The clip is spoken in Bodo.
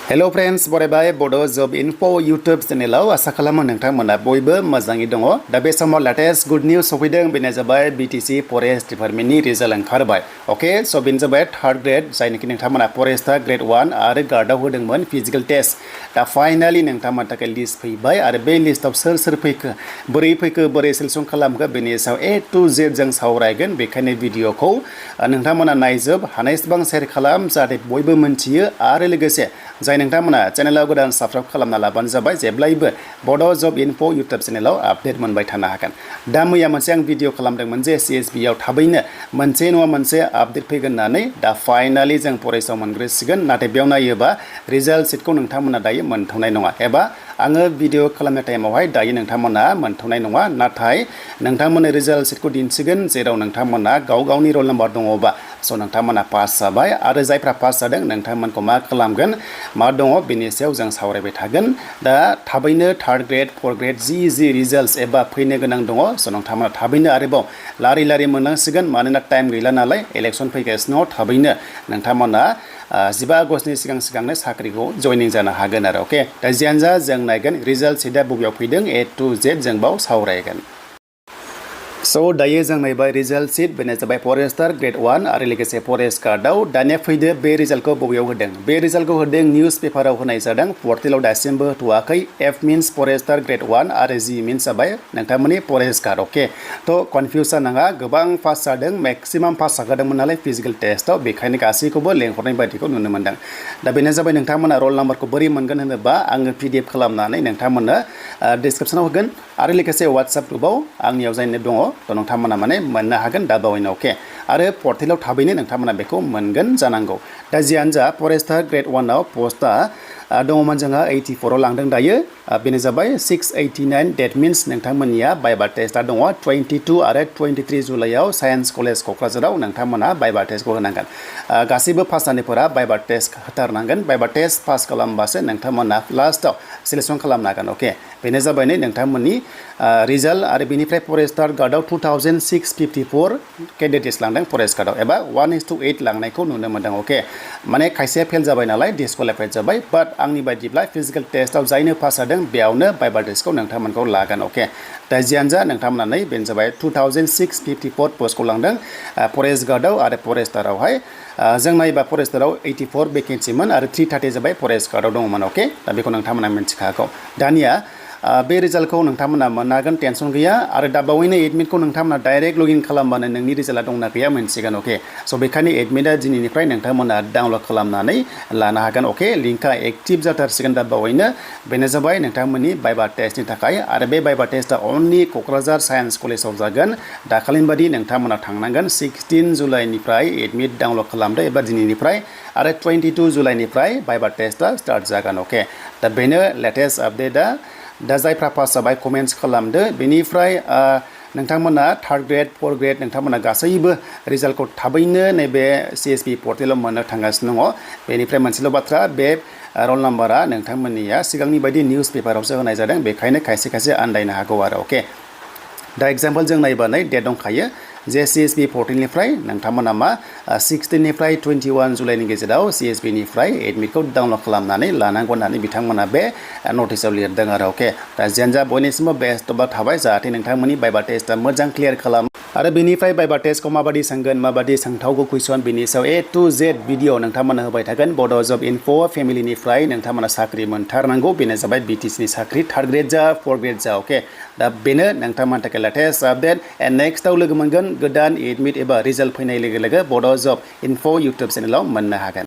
Hello friends, बरायबाय Bodo Job Info YouTube चेनेलाव आसा खालामो नोंथांमोना बयबो मोजाङै दङ। दा बे समाव लेटेस्ट गुड निउज सफैदों। बेनो जाबाय BTC फरेस्ट डिपार्टमेन्टनि रिजाल्ट ओंखारबाय। ओके, स' बेनो जाबाय थार्ड ग्रेड जायनोखि नोंथांमोना फरेस्टआ ग्रेड 1 आरो गार्डआव होदोंमोन फिजिकल टेस्ट। दा फाइनालि नोंथांमोननि थाखाय लिस्ट फैबाय आरो बे लिस्टआव सोर फैखो, बोरै सेलेक्सन खालामखो बेनि सायाव A to Z जों सावरायगोन। बेखायनो भिडिअखौ नोंथांमोना नायजोब, हानायसेबां शेयार खालाम जाहाथे बयबो मोनथियो आरो लोगोसे जाय नोंथांमोना चेनेलाव गोदान साबस्क्राइब खालामना लाबानो जाबाय। जेब्लायबो बड' जब इनफो इउटुब चेनेलाव आपडेट मोनबाय थानो हागोन। दा मैया मोनसे आं भिडिअ खालामदोंमोन जे CSB आव थाबैनो मोनसे नङा मोनसे आपडेट फैगोन होननानै। दा फाइनालि जों फरेस्टआव मोनग्रोसिगोन। नाथाय बेयाव नायोबा रिजाल्ट सिटखौ नोंथांमोना दायो मोनथ'नाय नङा, एबा आङो भिडिअ खालामनाय टाइमावहाय दायो नोंथांमोना मोनथ'नाय नङा। नाथाय नोंथांमोननो रिजाल्ट सिटखौ दिन्थिगोन जेराव नोंथांमोना गावनि रल नाम्बार दङबा स' नोंथांमोना पास जाबाय। आरो जायफ्रा पास जादों नोंथांमोनखौ मा खालामगोन, मा दङ बेनि सायाव जों सावरायबाय थागोन। दा थाबैनो थार्ड ग्रेड, फर्थ ग्रेड जि रिजाल्ट एबा फैनो गोनां दङ स' नोंथांमोना थाबैनो आरोबाव लारि मोननांसिगोन। मानोना टाइम गैला नालाय, इलेक्सन फैगासिनो दङ। थाबैनो नोंथांमोना 15 आगस्तनि सिगांनो साख्रिखौ जयनिं जानो हागोन आरो। अके, दा जियानो जा जों नायगोन रिजाल्ट सिटआ बबेयाव फैदों A to Z जों बाव सावरायगोन। स' दायो जों नायबाय रिजाल्ट सिट, बेनो जाबाय फरेस्टार ग्रेड 1 आरो लोगोसे फरेस्ट गार्डआव। दानिया फैदो बे रिजाल्टखौ बबेयाव होदों। बे रिजाल्टखौ होदों निउस पेपाराव होनाय जादों, पर्टेलाव दासिमबो होथ'वाखै। F मिन्स फरेस्टार ग्रेड 1 आरो G मिन्स जाबाय नोंथांमोननि फरेस्ट गार्ड। अके, थ' कनफिउस नाङा, गोबां पास जादों, मेक्सिमाम पास जाखादोंमोन नालाय फिजिकेल टेस्टआव, बेखायनो गासैखौबो लेंहरनाय बायदिखौ नुनो मोनदों। दा बेनो जाबाय नोंथांमोना रल नाम्बारखौ बोरै मोनगोन होनोबा आङो PDF खालामनानै नोंथांमोननो डिसक्रिपसनाव होगोन आरो लोगोसे WhatsApp ग्रुपआव आंनियाव जायनो दङ थ' नोंथांमोना माने मोननो हागोन दा बावैनो। अके, आरो पर्टेलाव थाबैनो नोंथांमोना बेखौ मोनगोन जानांगौ। दा जियानो जा फरेस्टार ग्रेड 1 आव पस्टआ दङमोन जोंहा 84 आव लांदों दायो। बेनो जाबाय 689। डेट मिन्स नोंथांमोननिया बाइबा टेस्टआ दङ 22 आरो 23 जुलाइआव साइन्स कलेज क'क्राझाराव नोंथांमोना बाइबा टेस्टखौ होनांगोन। गासैबो पास जानायफोरा viva test होथारनांगोन। Viva test pass खालामबासो नोंथांमोना लास्टआव सिलेक्सन खालामनो हागोन। अके, बेनो जाबाय नै नोंथांमोननि रिजाल्ट। आरो बेनिफ्राय फरेस्टार गार्डआव 2654 केन्डिडेट्स लांदों फरेस्ट गार्डआव, एबा 1:8 लांनायखौ नुनो मोनदों। अके, माने खायसेया फेल जाबाय नालाय डिसक्वालिफाइड जाबाय। बाट आंनि बायदिब्ला फिजिकेल टेस्टआव जायनो पास जादों बेयावनो बाइबा टेस्टखौ नोंथांमोनखौ लागोन। अके, दा जियानो जा नोंथांमोना नै बेनो जाबाय 2654 पस्टखौ लांदों फरेस्ट गार्डआव आरो फरेस्टारावहाय। जों नायोबा फरेस्टाराव 84 भेकेन्सिमोन आरो 330 जाबाय फरेस्ट गार्डआव दङमोन। अके, दा बेखौ नोंथांमोना मिन्थिखागौ। दानिया बे रिजाल्टखौ नोंथांमोना मोननो हागोन, टेनसन गैया। आरो दा बावैनो एडमिटखौ नोंथांमोना डाइरेक्ट लगइन खालामबानो नोंनि रिजाल्टआ दंना गैया मोनसिगोन। अके, स' बेखायनो एडमिटआ दिनैनिफ्राय नोंथांमोना डाउनलड खालामनानै लानो हागोन। अके, लिंकआ एक्टिभ जाथारसिगोन दा बावैनो। बेनो जाबाय नोंथांमोननि बाइबा टेस्टनि थाखाय। आरो बे बाइबा टेस्टआ अनलि क'क्राझार साइन्स कलेजाव जागोन। दाखालिनि बादि नोंथांमोना थांनांगोन। 16 जुलाइनिफ्राय एडमिट डाउनलड खालामदो एबा दिनैनिफ्राय, आरो 22 जुलाइनिफ्राय बाइबा टेस्टआ स्टार्ट जागोन। अके, दा बेनो लेटेस्ट आपडेटआ। दा जायफ्रा पास जाबाय कमेन्ट्स खालामदो। बेनिफ्राय नोंथांमोना थार्ड ग्रेड, फर्थ ग्रेड नोंथांमोना गासैबो रिजाल्टखौ थाबैनो नैबे CSB पर्टेलाव मोननो थांगासिनो दङ। बेनिफ्राय मोनसेल' बाथ्रा, बे रल नाम्बारा नोंथांमोननिया सिगांनि बायदि निउस पेपारावसो होनाय जादों, बेखायनो खायसे आन्दायनो हागौ आरो। अके, दा एग्जाम्पल जों नायबा नै डेट दंखायो जे CSB पर्टेलनिफ्राय नोंथांमोना मा 16निफ्राय 21 जुलाइनि गेजेराव CSBनिफ्राय एडमिटखौ डाउनलड खालामनानै लानांगौ होननानै बिथांमोना बे नटिसआव लिरदों आरो। अके, दा जियानो जा बयनिसिमबो बेस्ट अफ लाक थाबाय, जाहाथे नोंथांमोननि बाइबा टेस्टआ मोजां क्लियार खालाम। आरो बेनिफ्राय बाइबा टेस्टखौ माबादि सोंगोन, माबादि सोंथावगौ कुइसन, बेनि सायाव A to Z भिडिअ नोंथांमोना होबाय थागोन। बड' जब इनफो फेमिलिनिफ्राय नोंथांमोना साख्रि मोनथारनांगौ। बेनो जाबाय BTCनि साख्रि, थार्ड ग्रेड जा फर्थ ग्रेड जा। अके, दा बेनो नोंथांमोननि थाखाय लेटेस्ट आपडेट। एन्ड नेक्स्टआव लोगो मोनगोन गोदान एडमिट एबा रिजाल्ट फैनाय लोगो लोगो बड' जब इनफो इउटुब चेनेलाव मोननो हागोन।